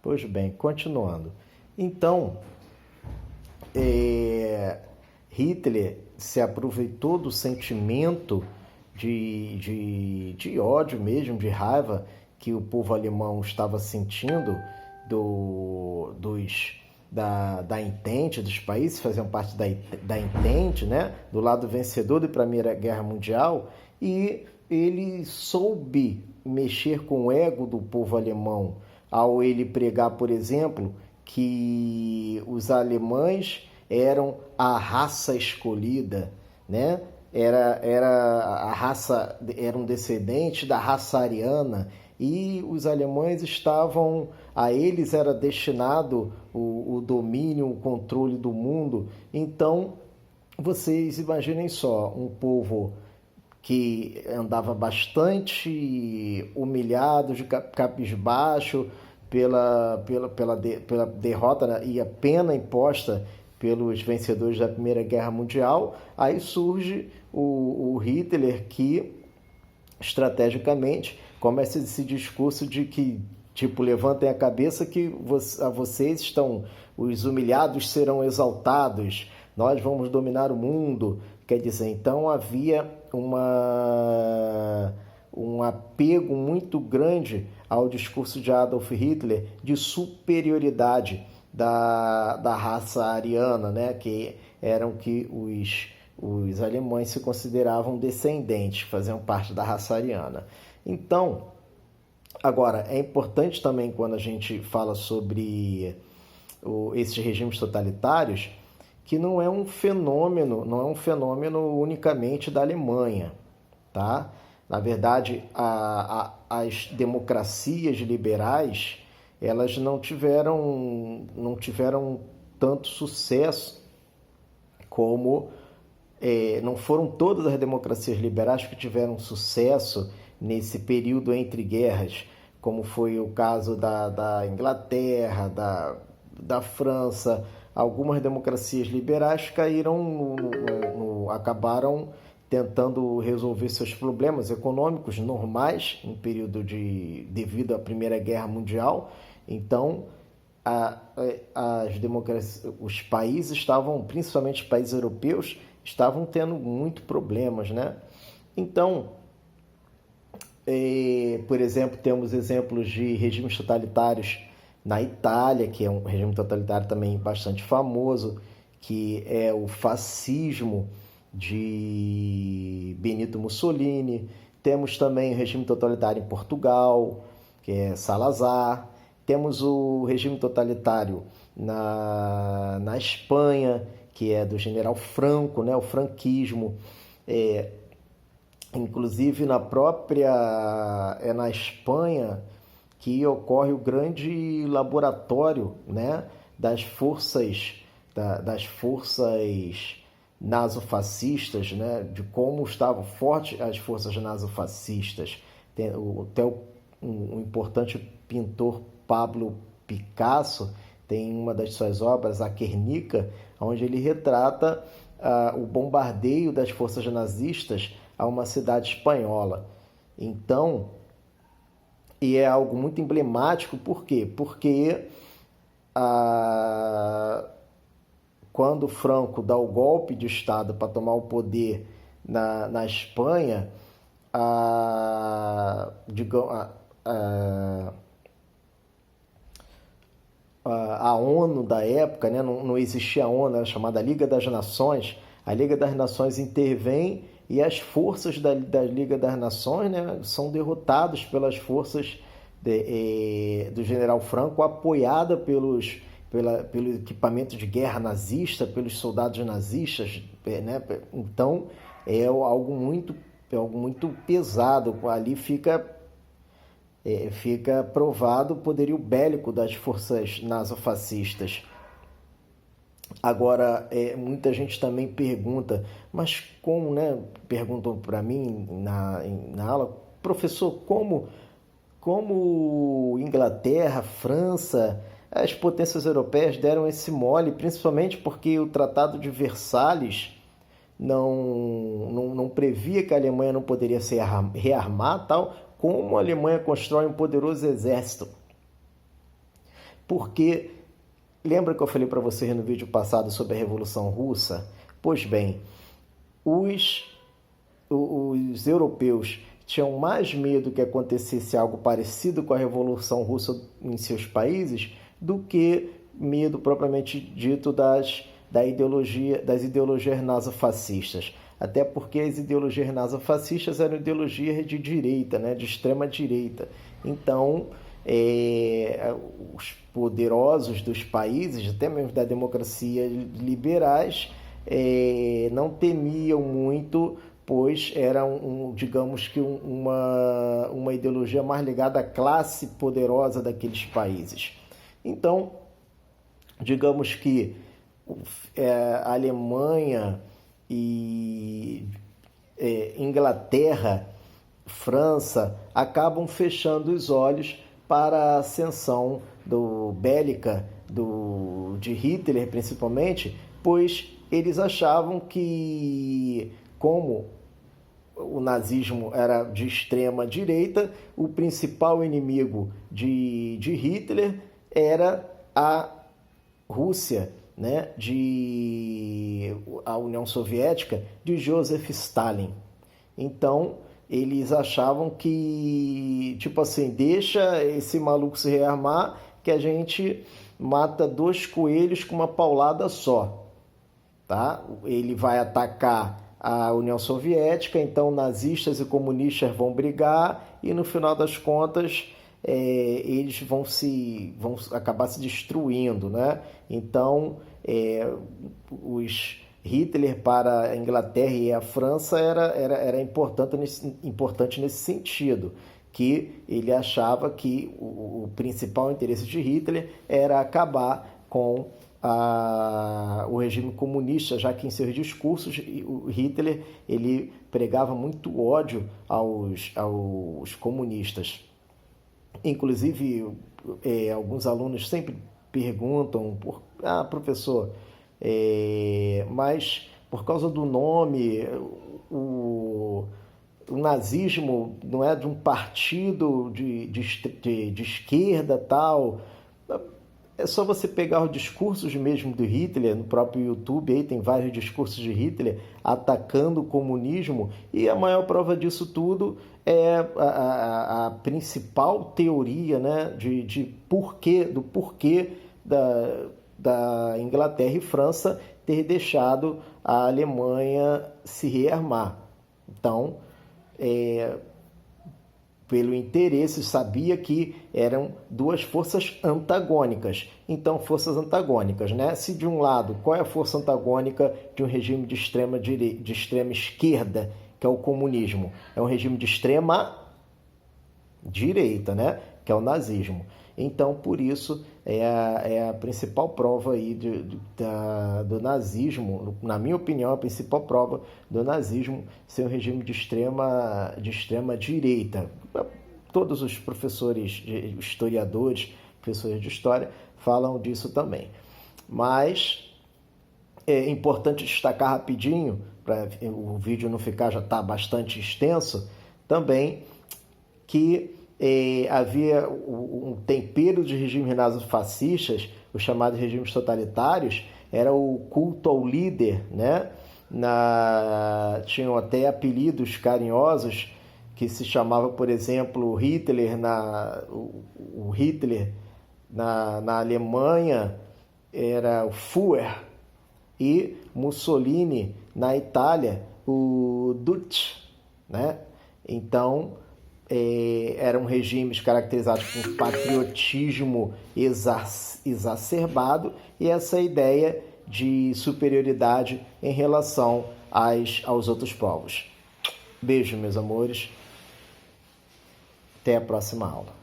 Pois bem, continuando. Então, Hitler se aproveitou do sentimento de ódio mesmo, de raiva que o povo alemão estava sentindo da Entente, dos países que faziam parte da Entente, né? Do lado vencedor da Primeira Guerra Mundial, e ele soube mexer com o ego do povo alemão ao ele pregar, por exemplo, que os alemães eram a raça escolhida, né? Era um descendente da raça ariana, e os alemães a eles era destinado o domínio, o controle do mundo. Então, vocês imaginem só, um povo que andava bastante humilhado, de cabisbaixo pela derrota, né, e a pena imposta pelos vencedores da Primeira Guerra Mundial. Aí surge o Hitler, que estrategicamente começa esse discurso de que, tipo, levantem a cabeça que vocês estão, os humilhados serão exaltados, nós vamos dominar o mundo. Quer dizer, então havia um apego muito grande ao discurso de Adolf Hitler de superioridade da raça ariana, né? Que eram que os alemães se consideravam descendentes, faziam parte da raça ariana. Então, agora, é importante também, quando a gente fala sobre esses regimes totalitários, que não é um fenômeno unicamente da Alemanha, tá? Na verdade, as democracias liberais, elas não tiveram tanto sucesso como... não foram todas as democracias liberais que tiveram sucesso nesse período entre guerras, como foi o caso da Inglaterra, da França. Algumas democracias liberais acabaram tentando resolver seus problemas econômicos normais em período devido à Primeira Guerra Mundial. Então, os países estavam, principalmente os países europeus, estavam tendo muito problemas, né? Então, por exemplo, temos exemplos de regimes totalitários na Itália, que é um regime totalitário também bastante famoso, que é o fascismo de Benito Mussolini. Temos também o regime totalitário em Portugal, que é Salazar. Temos o regime totalitário na Espanha, que é do general Franco, né? O franquismo. Inclusive, na Espanha que ocorre o grande laboratório, né? das forças nazofascistas, né? De como estavam fortes as forças nazofascistas. Até um importante pintor, Pablo Picasso, tem uma das suas obras, a Guernica, onde ele retrata o bombardeio das forças nazistas a uma cidade espanhola. Então, e é algo muito emblemático. Por quê? Porque quando Franco dá o golpe de Estado para tomar o poder na Espanha, a ONU da época, né, não existia a ONU, era chamada Liga das Nações. A Liga das Nações intervém e as forças da Liga das Nações, né, são derrotadas pelas forças do general Franco, apoiada pelo equipamento de guerra nazista, pelos soldados nazistas, né? Então é algo muito pesado. Ali fica provado o poderio bélico das forças nazofascistas. Agora, muita gente também pergunta, mas como, né? Perguntam para mim na aula, professor, como Inglaterra, França, as potências europeias deram esse mole, principalmente porque o Tratado de Versalhes não previa que a Alemanha não poderia se rearmar, tal. Como a Alemanha constrói um poderoso exército? Porque lembra que eu falei para vocês no vídeo passado sobre a Revolução Russa? Pois bem, os europeus tinham mais medo que acontecesse algo parecido com a Revolução Russa em seus países do que medo propriamente dito das ideologias nazifascistas. Até porque as ideologias nazifascistas eram ideologias de direita, né, de extrema direita. Então, os poderosos dos países, até mesmo da democracia liberais, não temiam muito, pois era, digamos que, uma ideologia mais ligada à classe poderosa daqueles países. Então, digamos que a Alemanha e Inglaterra, França, acabam fechando os olhos para a ascensão bélica de Hitler, principalmente, pois eles achavam que, como o nazismo era de extrema direita, o principal inimigo de Hitler era a Rússia, né, a União Soviética, de Joseph Stalin. Então, eles achavam que, tipo assim, deixa esse maluco se rearmar que a gente mata 2 coelhos com uma paulada só, tá? Ele vai atacar a União Soviética, então nazistas e comunistas vão brigar e no final das contas eles vão acabar se destruindo, né? Então, Hitler para a Inglaterra e a França era importante nesse sentido, que ele achava que o principal interesse de Hitler era acabar com o regime comunista, já que em seus discursos o Hitler ele pregava muito ódio aos comunistas. Inclusive, alguns alunos sempre perguntam, professor, mas por causa do nome, o nazismo não é de um partido de esquerda tal? É só você pegar os discursos mesmo do Hitler, no próprio YouTube, aí tem vários discursos de Hitler atacando o comunismo, e a maior prova disso tudo é a principal teoria, né, do porquê da Inglaterra e França ter deixado a Alemanha se rearmar. Então, pelo interesse, sabia que eram 2 forças antagônicas. Então, forças antagônicas, né? Se de um lado, qual é a força antagônica de um regime de extrema esquerda, que é o comunismo? É um regime de extrema direita, né? Que é o nazismo. Então, por isso, é a principal prova aí do nazismo, na minha opinião, a principal prova do nazismo ser um regime de extrema direita. Todos os professores, historiadores, professores de história, falam disso também. Mas é importante destacar rapidinho, para o vídeo não ficar, já está bastante extenso, também que havia um tempero de regimes nazifascistas, os chamados regimes totalitários, era o culto ao líder, né? Tinham até apelidos carinhosos que se chamava, por exemplo, Hitler o Hitler na Alemanha era o Führer, e Mussolini na Itália o Duce, né? Então, eram regimes caracterizados por patriotismo exacerbado e essa ideia de superioridade em relação aos outros povos. Beijo, meus amores. Até a próxima aula.